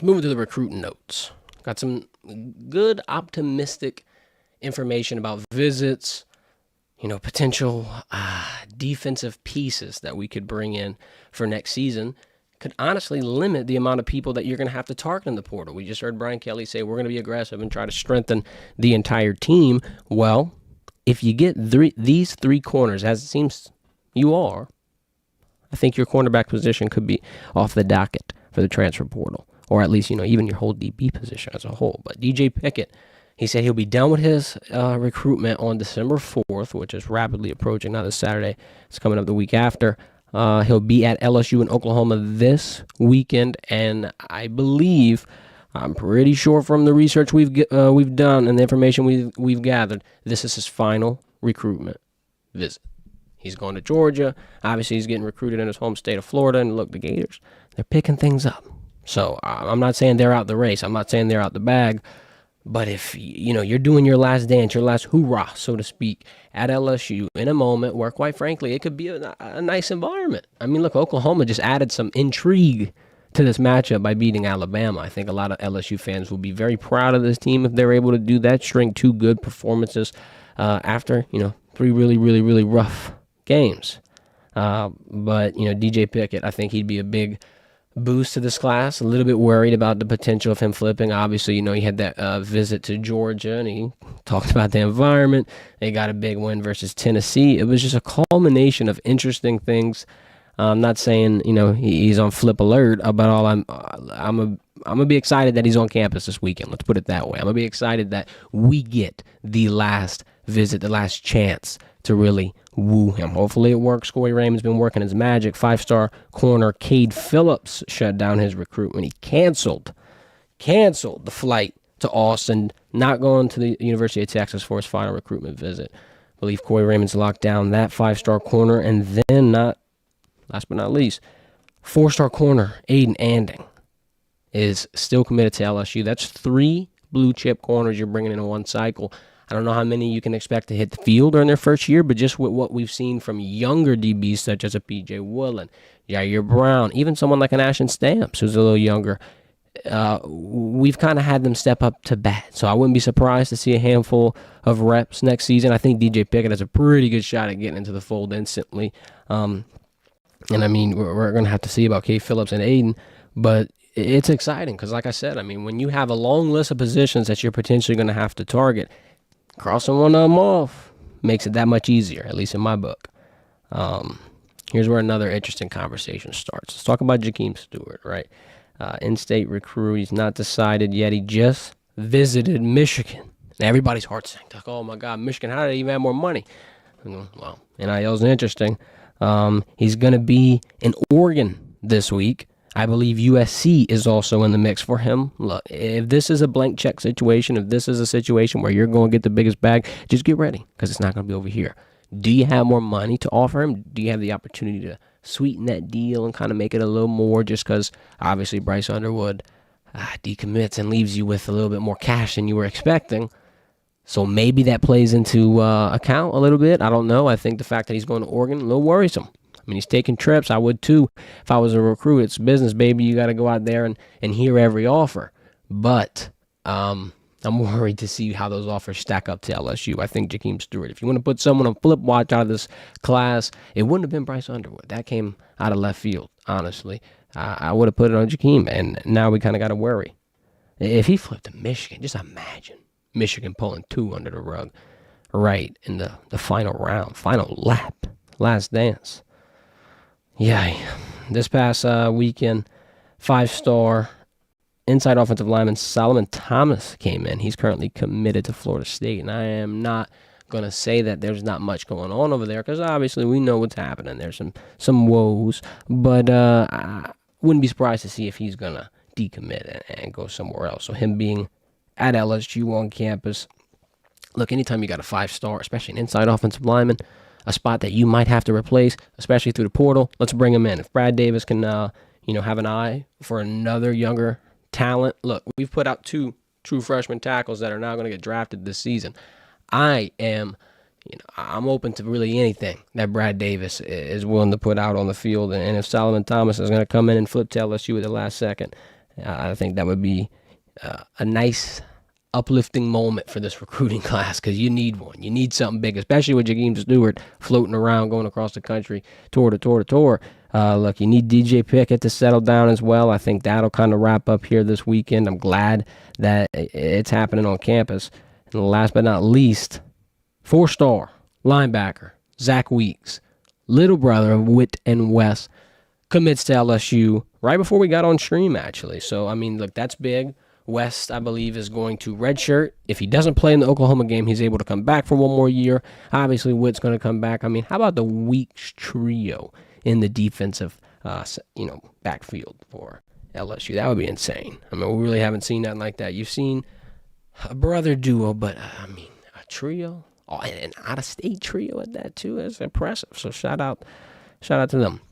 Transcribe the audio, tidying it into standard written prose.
move to the recruiting notes. Got some good, optimistic information about visits, potential defensive pieces that we could bring in for next season. Could honestly limit the amount of people that you're going to have to target in the portal. We just heard Brian Kelly say we're going to be aggressive and try to strengthen the entire team. Well, if you get these three corners, as it seems you are, I think your cornerback position could be off the docket for the transfer portal, or at least, even your whole DB position as a whole. But DJ Pickett, he said he'll be done with his recruitment on December 4th, which is rapidly approaching. Not this Saturday. It's coming up the week after. He'll be at LSU in Oklahoma this weekend, and I'm pretty sure from the research we've done and the information we've gathered, this is his final recruitment visit. He's going to Georgia. Obviously, he's getting recruited in his home state of Florida, and look, the Gators, they're picking things up. So I'm not saying they're out the race. I'm not saying they're out the bag. But if, you're doing your last dance, your last hoorah, so to speak, at LSU in a moment where, quite frankly, it could be a nice environment. I mean, look, Oklahoma just added some intrigue to this matchup by beating Alabama. I think a lot of LSU fans will be very proud of this team if they're able to do that, string two good performances after, three really, really, really rough games. But DJ Pickett, I think he'd be a big boost to this class. A little bit worried about the potential of him flipping. Obviously, he had that visit to Georgia, and he talked about the environment. They got a big win versus Tennessee. It was just a culmination of interesting things. I'm not saying he's on flip alert, but all I'm gonna be excited that he's on campus this weekend. Let's put it that way. I'm gonna be excited that we get the last visit, the last chance to really woo him. Hopefully it works. Corey Raymond's been working his magic. 5-star corner Cade Phillips shut down his recruitment. He canceled the flight to Austin, not going to the University of Texas for his final recruitment visit. I believe Corey Raymond's locked down that 5-star corner, and then last but not least, 4-star corner Aiden Anding is still committed to LSU. That's 3 blue chip corners you're bringing in one cycle. I don't know how many you can expect to hit the field during their first year, but just with what we've seen from younger DBs such as a P.J. Woolen, Jair Brown, even someone like an Ashton Stamps who's a little younger, we've kind of had them step up to bat. So I wouldn't be surprised to see a handful of reps next season. I think DJ Pickett has a pretty good shot at getting into the fold instantly. And I mean, we're going to have to see about Cade Phillips and Aiden, but it's exciting because, like I said, I mean, when you have a long list of positions that you're potentially going to have to target, crossing one of them off makes it that much easier, at least in my book. Here's where another interesting conversation starts. Let's talk about Jakeem Stewart, right? In-state recruit. He's not decided yet. He just visited Michigan. And everybody's heart sank. Like, oh, my God, Michigan, how did they even have more money? Well, NIL's interesting. He's going to be in Oregon this week. I believe USC is also in the mix for him. Look, if this is a blank check situation, if this is a situation where you're going to get the biggest bag, just get ready because it's not going to be over here. Do you have more money to offer him? Do you have the opportunity to sweeten that deal and kind of make it a little more just because obviously Bryce Underwood decommits and leaves you with a little bit more cash than you were expecting? So maybe that plays into account a little bit. I don't know. I think the fact that he's going to Oregon, a little worrisome. I mean, he's taking trips. I would too. If I was a recruit, it's business, baby. You got to go out there and hear every offer. But I'm worried to see how those offers stack up to LSU. I think Jakeem Stewart, if you want to put someone on flip watch out of this class, it wouldn't have been Bryce Underwood. That came out of left field, honestly. I would have put it on Jakeem, and now we kind of got to worry. If he flipped to Michigan, just imagine Michigan pulling 2 under the rug right in the final round, final lap, last dance. Yeah, this past weekend, 5-star inside offensive lineman Solomon Thomas came in. He's currently committed to Florida State, and I am not going to say that there's not much going on over there because obviously we know what's happening. There's some woes, but I wouldn't be surprised to see if he's going to decommit and go somewhere else. So him being at LSU on campus, look, anytime you got a 5-star, especially an inside offensive lineman, a spot that you might have to replace, especially through the portal, let's bring him in. If Brad Davis can, have an eye for another younger talent. Look, we've put out 2 true freshman tackles that are now going to get drafted this season. I'm open to really anything that Brad Davis is willing to put out on the field. And if Solomon Thomas is going to come in and flip to LSU at the last second I think that would be a nice uplifting moment for this recruiting class, because you need one. You need something big, especially with Jakeem Stewart floating around, going across the country, tour to tour to tour. Look, you need DJ Pickett to settle down as well. I think that'll kind of wrap up here this weekend. I'm glad that it's happening on campus. And last but not least, 4-star linebacker Zach Weeks, little brother of Whit and Wes, commits to LSU right before we got on stream, actually. So, I mean, look, that's big. West, I believe, is going to redshirt. If he doesn't play in the Oklahoma game, he's able to come back for one more year. Obviously, Witt's going to come back. I mean, how about the Weeks trio in the defensive, backfield for LSU? That would be insane. I mean, we really haven't seen nothing like that. You've seen a brother duo, but, a trio? Oh, an out-of-state trio at that, too. That's impressive. So, shout out to them.